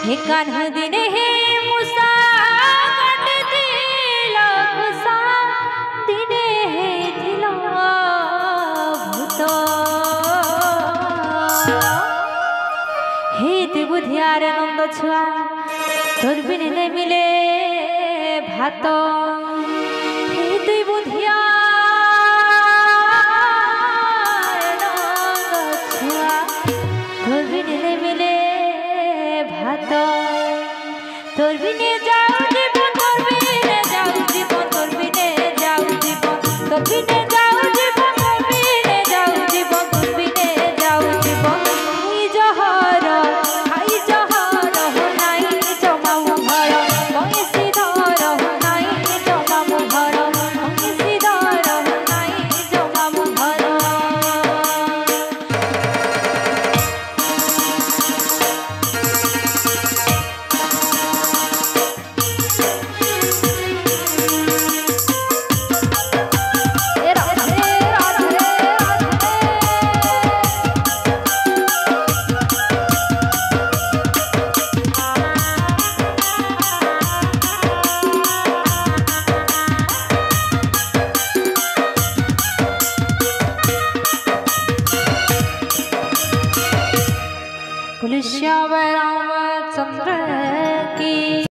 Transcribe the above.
हे कान्हा दिने हे मुसा गट दिला मुसा दिने हे दिला भूत हे देवुधियार नंद छुआ तोर बिने नहीं मिले भात हे देवुधिया तोर बिने जाऊ जीवन तोर बिने जाऊ जीवन तोर बिने जाऊ जीवन तोर बिने जाऊ जीवन तोर बिने जाऊ जीवन तोर बिने जाऊ जीवन हाई जहर हो नाई जमाऊ घर कैसी धर हो नाई जमाऊ घर कैसी धर हो नाई जमाऊ घर पुलिसिया